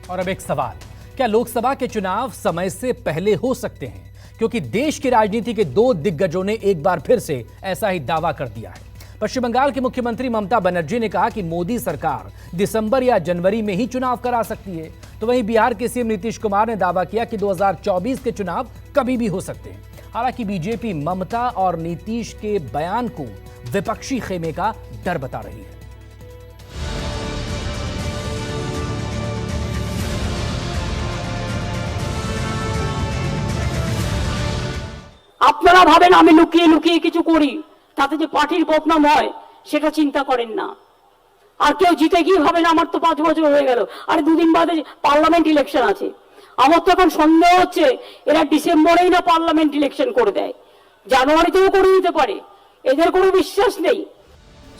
और अब एक सवाल, क्या लोकसभा के चुनाव समय से पहले हो सकते हैं? क्योंकि देश की राजनीति के दो दिग्गजों ने एक बार फिर से ऐसा ही दावा कर दिया है। पश्चिम बंगाल की मुख्यमंत्री ममता बनर्जी ने कहा कि मोदी सरकार दिसंबर या जनवरी में ही चुनाव करा सकती है, तो वहीं बिहार के सीएम नीतीश कुमार ने दावा किया कि 2024 के चुनाव कभी भी हो सकते हैं। हालांकि बीजेपी ममता और नीतीश के बयान को विपक्षी खेमे का डर बता रही है। আপনারা ভাবেন আমি লুকিয়ে লুকিয়ে কিছু করি, তাতে যে পার্টির বদনাম হয় সেটা চিন্তা করেন না। আর কেউ জিতে গিয়ে ভাবেন আমার তো 5 বছর হয়ে গেল, আরে দুদিন বাদে পার্লামেন্ট ইলেকশন আছে। আমার তো এখন সন্দেহ হচ্ছে এরা ডিসেম্বরেই না পার্লামেন্ট ইলেকশন করে দেয়, জানুয়ারিতেও করে দিতে পারে, এদের কোনো বিশ্বাস নেই।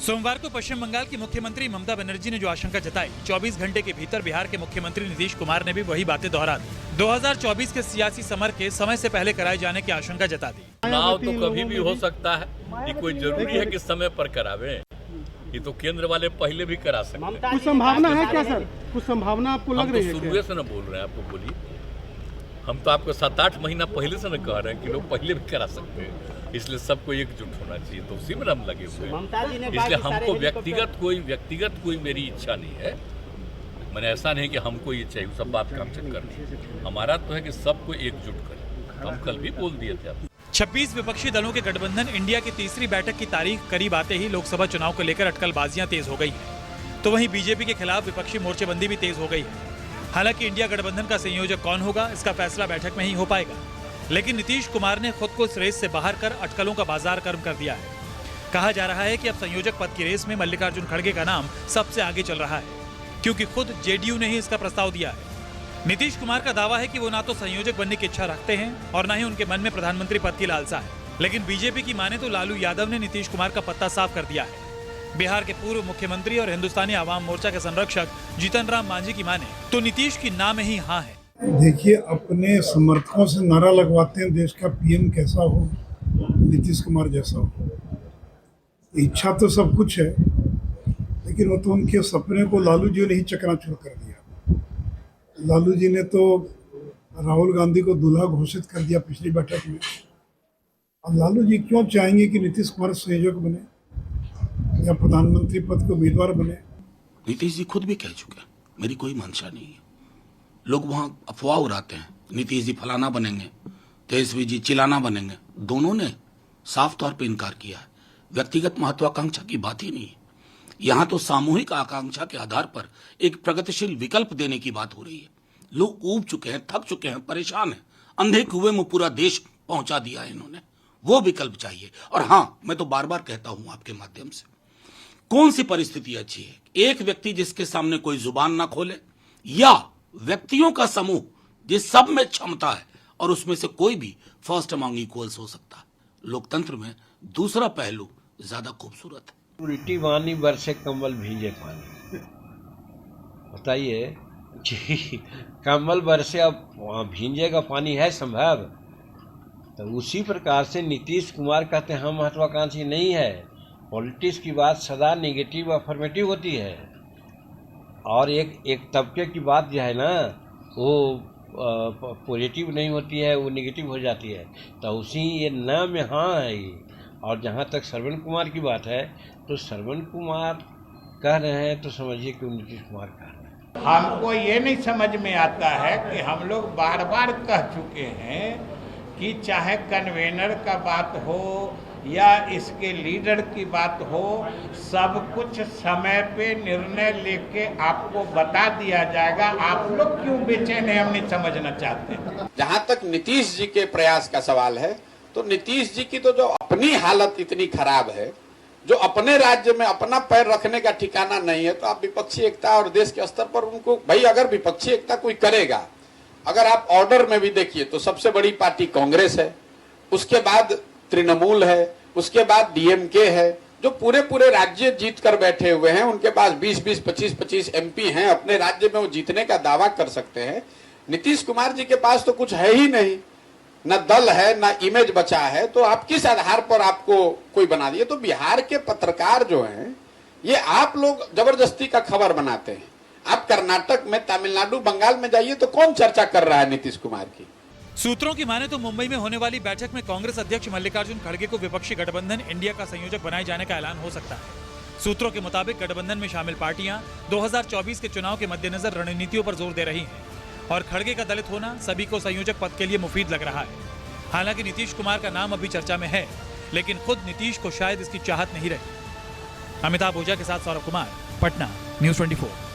सोमवार को पश्चिम बंगाल की मुख्यमंत्री ममता बनर्जी ने जो आशंका जताई, 24 घंटे के भीतर बिहार के मुख्यमंत्री नीतीश कुमार ने भी वही बातें दोहरा दी। 2024 के सियासी समर के समय से पहले कराए जाने की आशंका जता दी। चुनाव तो कभी भी हो सकता है, ये कोई जरूरी है कि समय पर करावे। ये तो केंद्र वाले पहले भी करा सकते हैं। कुछ संभावना है क्या सर? कुछ संभावना आपको लग रही है? शुरू से न बोल रहे हैं, आपको बोलिए। हम तो आपको 7-8 महीना पहले से न कह रहे हैं कि लोग पहले भी करा सकते हैं, इसलिए सबको एकजुट होना चाहिए, तो उसी में हम लगे हुए हैं। इसलिए हमको व्यक्तिगत कोई मेरी इच्छा नहीं है। मैंने ऐसा नहीं कि हमको ये चाहिए सब बात काम चेक करनी, हमारा तो है कि सबको एकजुट करें। हम कल भी बोल दिए थे। 26 विपक्षी दलों के गठबंधन इंडिया की तीसरी बैठक की तारीख करीब आते ही लोकसभा चुनाव को लेकर अटकलबाजियां तेज हो गई है, तो वहीं बीजेपी के खिलाफ विपक्षी मोर्चेबंदी भी तेज हो गई है। हालांकि इंडिया गठबंधन का संयोजक कौन होगा, इसका फैसला बैठक में ही हो पाएगा, लेकिन नीतीश कुमार ने खुद को इस रेस से बाहर कर अटकलों का बाजार गर्म कर दिया है। कहा जा रहा है कि अब संयोजक पद की रेस में मल्लिकार्जुन खड़गे का नाम सबसे आगे चल रहा है, क्योंकि खुद जेडीयू ने ही इसका प्रस्ताव दिया है। नीतीश कुमार का दावा है कि वो ना तो संयोजक बनने की इच्छा रखते हैं और ना ही उनके मन में प्रधानमंत्री पद की लालसा है, लेकिन बीजेपी की माने तो लालू यादव ने नीतीश कुमार का पत्ता साफ कर दिया है। बिहार के पूर्व मुख्यमंत्री और हिंदुस्तानी आवाम मोर्चा के संरक्षक जीतन राम मांझी की माने तो नीतीश की ना में ही हाँ है। देखिए, अपने समर्थकों से नारा लगवाते हैं देश का पीएम कैसा हो, नीतीश कुमार जैसा हो। इच्छा तो सब कुछ है, लेकिन वो तो उनके सपने को लालू जी ने ही चकनाचूर कर दिया। लालू जी ने तो राहुल गांधी को दूल्हा घोषित कर दिया पिछली बैठक में। अब लालू जी क्यों चाहेंगे कि नीतीश कुमार संयोजक बने या प्रधानमंत्री पद के उम्मीदवार बने? नीतीश जी खुद भी कह चुके हैं, मेरी कोई मंशा नहीं है। लोग वहाँ अफवाह उड़ाते हैं, नीतीश जी फलाना बनेंगे, तेजस्वी जी चिलाना बनेंगे। दोनों ने साफ तौर पे इनकार किया है। व्यक्तिगत महत्वाकांक्षा की बात ही नहीं है। यहाँ तो सामूहिक आकांक्षा के आधार पर एक प्रगतिशील विकल्प देने की बात हो रही है। लोग ऊब चुके हैं, थक चुके हैं, परेशान हैं। अंधे कुएं में पूरा देश पहुंचा दिया है इन्होंने। वो विकल्प चाहिए। और हाँ, मैं तो बार बार कहता हूं आपके माध्यम से, कौन सी परिस्थिति अच्छी है? एक व्यक्ति जिसके सामने कोई जुबान ना खोले, या व्यक्तियों का समूह जिस सब में क्षमता है और उसमें से कोई भी फर्स्ट अमंग इक्वल्स हो सकता है। लोकतंत्र में दूसरा पहलू ज्यादा खूबसूरत है। उल्टी वानी बरसे कम्बल भींजे पानी। बताइए कि कम्बल बरसे अब वहाँ भींजेगा पानी है संभव? तो उसी प्रकार से नीतीश कुमार कहते हैं हम महत्वाकांक्षी नहीं है। पॉलिटिक्स की बात सदा नेगेटिव अफर्मेटिव होती है, और एक तबके की बात जो है ना वो पॉजिटिव नहीं होती है, वो नेगेटिव हो जाती है। तो उसी ये न में हाँ है ये। और जहाँ तक श्रवण कुमार की बात है, तो श्रवण कुमार कह रहे हैं तो समझिए कि नीतीश कुमार कह रहे हैं। हमको ये नहीं समझ में आता है कि हम लोग बार बार कह चुके हैं कि चाहे कन्वेनर का बात हो या इसके लीडर की बात हो, सब कुछ समय पे निर्णय लेके आपको बता दिया जाएगा। आप लोग क्यों बेचैन हैं, हम नहीं समझना चाहते। जहाँ तक नीतीश जी के प्रयास का सवाल है, तो नीतीश जी की तो जो अपनी हालत इतनी खराब है, जो अपने राज्य में अपना पैर रखने का ठिकाना नहीं है, तो आप विपक्षी एकता और देश के स्तर पर उनको, भाई अगर विपक्षी एकता कोई करेगा, अगर आप ऑर्डर में भी देखिए तो सबसे बड़ी पार्टी कांग्रेस है, उसके बाद तृणमूल है, उसके बाद डीएमके है, जो पूरे राज्य जीत कर बैठे हुए हैं। उनके पास 20-20, 25-25 एमपी हैं, अपने राज्य में वो जीतने का दावा कर सकते हैं। नीतीश कुमार जी के पास तो कुछ है ही नहीं, न दल है, न इमेज बचा है, तो आप किस आधार पर आपको कोई बना दिए? तो बिहार के पत्रकार जो हैं, ये आप लोग जबरदस्ती का खबर बनाते हैं। आप कर्नाटक में, तमिलनाडु, बंगाल में जाइए तो कौन चर्चा कर रहा है नीतीश कुमार की। सूत्रों की माने तो मुंबई में होने वाली बैठक में कांग्रेस अध्यक्ष मल्लिकार्जुन खड़गे को विपक्षी गठबंधन इंडिया का संयोजक बनाए जाने का ऐलान हो सकता है। सूत्रों के मुताबिक गठबंधन में शामिल पार्टियां 2024 के चुनाव के मद्देनजर रणनीतियों पर जोर दे रही हैं और खड़गे का दलित होना सभी को संयोजक पद के लिए मुफीद लग रहा है। हालांकि नीतीश कुमार का नाम अभी चर्चा में है, लेकिन खुद नीतीश को शायद इसकी चाहत नहीं रही। अमिताभ ओझा के साथ सौरभ कुमार, पटना, न्यूज़ 24।